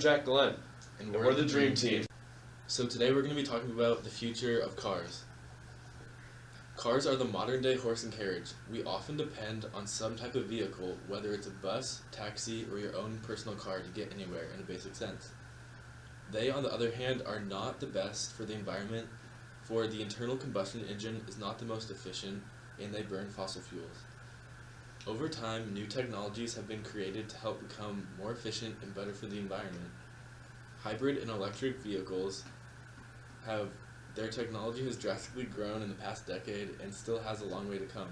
I'm Glynn. And we're the Dream Team. So today we're going to be talking about the future of cars. Cars are the modern day horse and carriage. We often depend on some type of vehicle, whether it's a bus, taxi, or your own personal car to get anywhere in a basic sense. They, on the other hand, are not the best for the environment, for the internal combustion engine is not the most efficient, and they burn fossil fuels. Over time, new technologies have been created to help become more efficient and better for the environment. Hybrid and electric vehicles their technology has drastically grown in the past decade and still has a long way to come.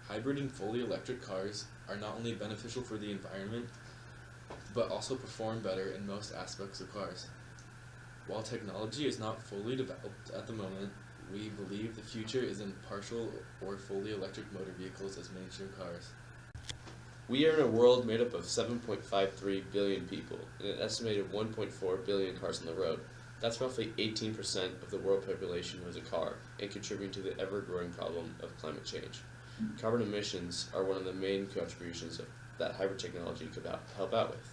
Hybrid and fully electric cars are not only beneficial for the environment, but also perform better in most aspects of cars. While technology is not fully developed at the moment, we believe the future is in partial or fully electric motor vehicles as mainstream cars. We are in a world made up of 7.53 billion people and an estimated 1.4 billion cars on the road. That's roughly 18% of the world population who has a car and contributing to the ever-growing problem of climate change. Carbon emissions are one of the main contributions that hybrid technology could help out with.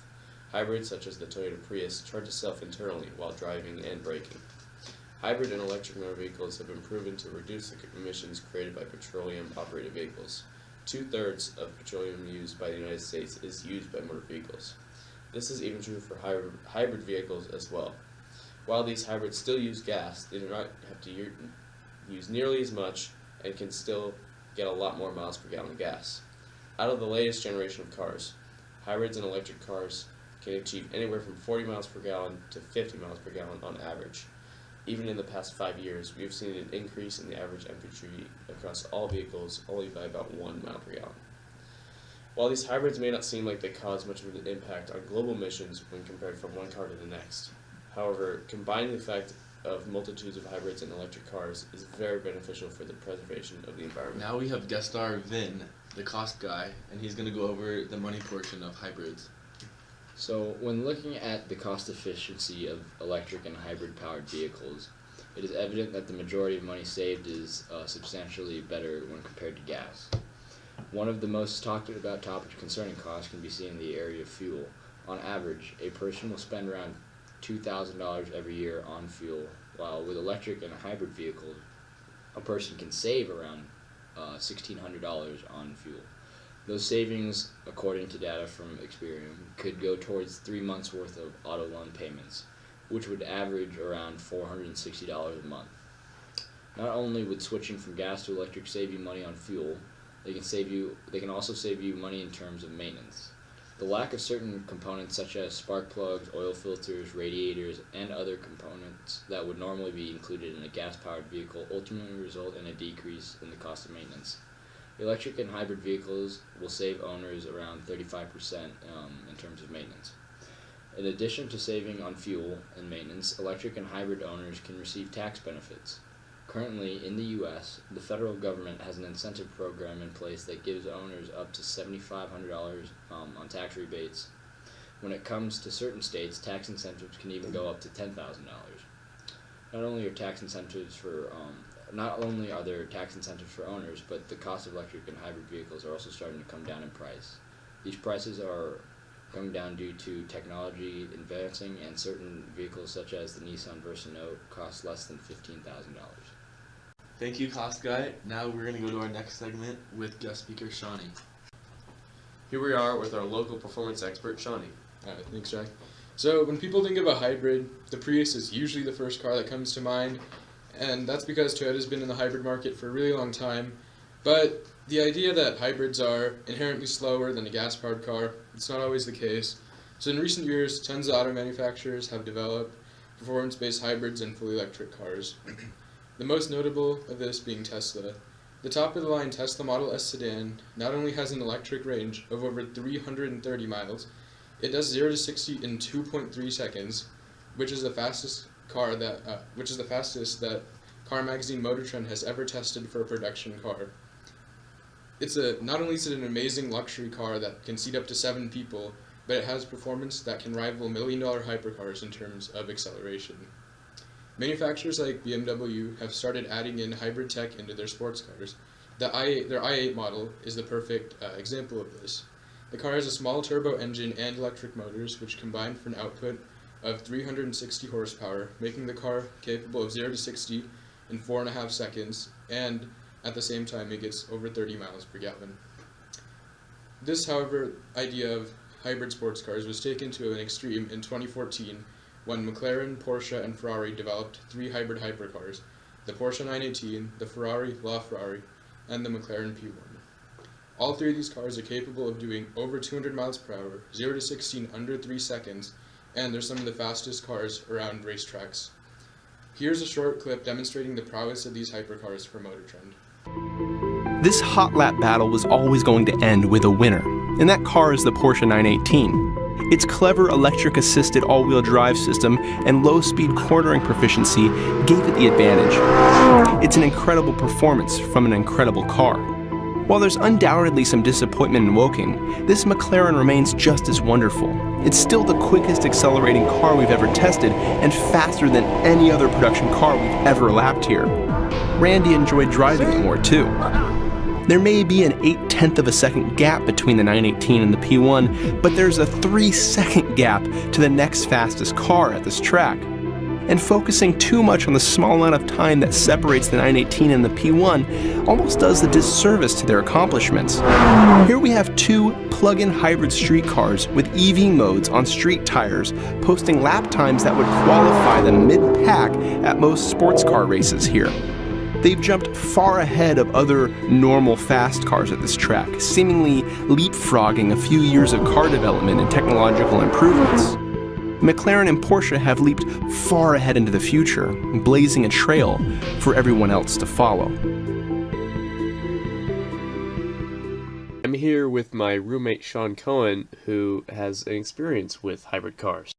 Hybrids such as the Toyota Prius charge itself internally while driving and braking. Hybrid and electric motor vehicles have been proven to reduce the emissions created by petroleum-operated vehicles. 2/3 of petroleum used by the United States is used by motor vehicles. This is even true for hybrid vehicles as well. While these hybrids still use gas, they do not have to use nearly as much and can still get a lot more miles per gallon of gas. Out of the latest generation of cars, hybrids and electric cars can achieve anywhere from 40 miles per gallon to 50 miles per gallon on average. Even in the past 5 years, we have seen an increase in the average empatry across all vehicles only by about 1 mile per gallon. While these hybrids may not seem like they cause much of an impact on global emissions when compared from one car to the next, however, combining the effect of multitudes of hybrids and electric cars is very beneficial for the preservation of the environment. Now we have guest star Vin, the cost guy, and he's going to go over the money portion of hybrids. So, when looking at the cost efficiency of electric and hybrid powered vehicles, it is evident that the majority of money saved is substantially better when compared to gas. One of the most talked about topics concerning cost can be seen in the area of fuel. On average, a person will spend around $2,000 every year on fuel, while with electric and hybrid vehicles, a person can save around $1,600 on fuel. Those savings, according to data from Experian, could go towards 3 months' worth of auto loan payments, which would average around $460 a month. Not only would switching from gas to electric save you money on fuel, they can also save you money in terms of maintenance. The lack of certain components such as spark plugs, oil filters, radiators, and other components that would normally be included in a gas-powered vehicle ultimately result in a decrease in the cost of maintenance. Electric and hybrid vehicles will save owners around 35% in terms of maintenance. In addition to saving on fuel and maintenance, electric and hybrid owners can receive tax benefits. Currently, in the U.S., the federal government has an incentive program in place that gives owners up to $7,500 on tax rebates. When it comes to certain states, tax incentives can even go up to $10,000. Not only are there tax incentives for owners, but the cost of electric and hybrid vehicles are also starting to come down in price. These prices are coming down due to technology advancing, and certain vehicles such as the Nissan Versa Note cost less than $15,000. Thank you, cost guy. Now we're going to go to our next segment with guest speaker Shawny. Here we are with our local performance expert, Shawny. Alright, thanks, Jack. So, when people think of a hybrid, the Prius is usually the first car that comes to mind, and that's because Toyota's been in the hybrid market for a really long time. But the idea that hybrids are inherently slower than a gas-powered car, it's not always the case. So in recent years, tons of auto manufacturers have developed performance-based hybrids and fully electric cars. The most notable of this being Tesla. The top-of-the-line Tesla Model S sedan not only has an electric range of over 330 miles, it does 0 to 60 in 2.3 seconds, which is the fastest that Car Magazine Motor Trend has ever tested for a production car. Not only is it an amazing luxury car that can seat up to 7 people, but it has performance that can rival $1 million hypercars in terms of acceleration. Manufacturers like BMW have started adding in hybrid tech into their sports cars. Their i8 model is the perfect example of this. The car has a small turbo engine and electric motors, which combine for an output of 360 horsepower, making the car capable of 0 to 60 in 4.5 seconds, and at the same time it gets over 30 miles per gallon. This, however, idea of hybrid sports cars was taken to an extreme in 2014 when McLaren, Porsche, and Ferrari developed 3 hybrid hypercars, the Porsche 918, the Ferrari LaFerrari, and the McLaren P1. All 3 of these cars are capable of doing over 200 miles per hour, 0 to 60 in under 3 seconds, and they're some of the fastest cars around racetracks. Here's a short clip demonstrating the prowess of these hypercars for Motor Trend. This hot lap battle was always going to end with a winner, and that car is the Porsche 918. Its clever electric-assisted all-wheel drive system and low-speed cornering proficiency gave it the advantage. It's an incredible performance from an incredible car. While there's undoubtedly some disappointment in Woking, this McLaren remains just as wonderful. It's still the quickest accelerating car we've ever tested and faster than any other production car we've ever lapped here. Randy enjoyed driving it more too. There may be an 0.8 of a second gap between the 918 and the P1, but there's a 3-second gap to the next fastest car at this track. And focusing too much on the small amount of time that separates the 918 and the P1 almost does a disservice to their accomplishments. Here we have 2 plug-in hybrid street cars with EV modes on street tires, posting lap times that would qualify them mid-pack at most sports car races here. They've jumped far ahead of other normal fast cars at this track, seemingly leapfrogging a few years of car development and technological improvements. McLaren and Porsche have leaped far ahead into the future, blazing a trail for everyone else to follow. I'm here with my roommate Sean Cohen, who has an experience with hybrid cars.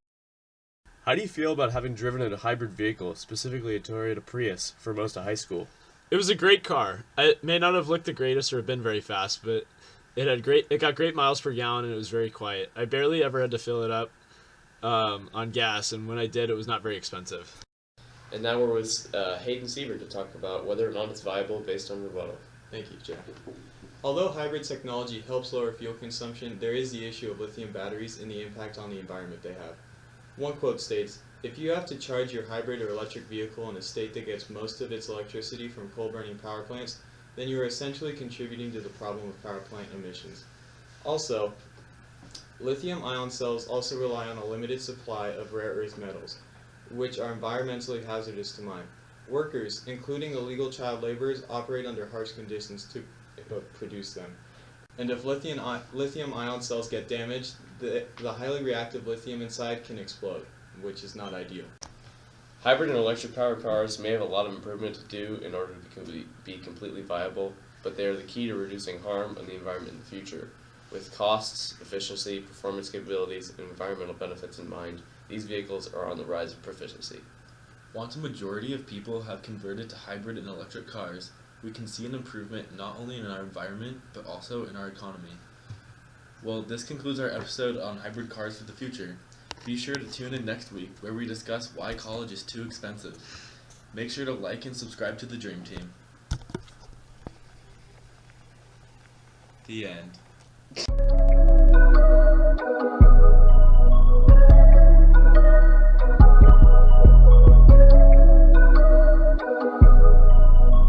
How do you feel about having driven a hybrid vehicle, specifically a Toyota Prius, for most of high school? It was a great car. It may not have looked the greatest or been very fast, but it got great miles per gallon and it was very quiet. I barely ever had to fill it up on gas, and when I did, it was not very expensive. And now we're with Hayden Seaver to talk about whether or not it's viable based on rebuttal. Thank you, Jeff. Although hybrid technology helps lower fuel consumption, there is the issue of lithium batteries and the impact on the environment they have. One quote states, "If you have to charge your hybrid or electric vehicle in a state that gets most of its electricity from coal-burning power plants, then you are essentially contributing to the problem of power plant emissions." Also, lithium-ion cells also rely on a limited supply of rare earth metals, which are environmentally hazardous to mine. Workers, including illegal child laborers, operate under harsh conditions to produce them. And if lithium-ion cells get damaged, the highly reactive lithium inside can explode, which is not ideal. Hybrid and electric powered cars may have a lot of improvement to do in order to be completely viable, but they are the key to reducing harm on the environment in the future. With costs, efficiency, performance capabilities, and environmental benefits in mind, these vehicles are on the rise of proficiency. Once a majority of people have converted to hybrid and electric cars, we can see an improvement not only in our environment, but also in our economy. Well, this concludes our episode on hybrid cars for the future. Be sure to tune in next week where we discuss why college is too expensive. Make sure to like and subscribe to the Dream Team. The end.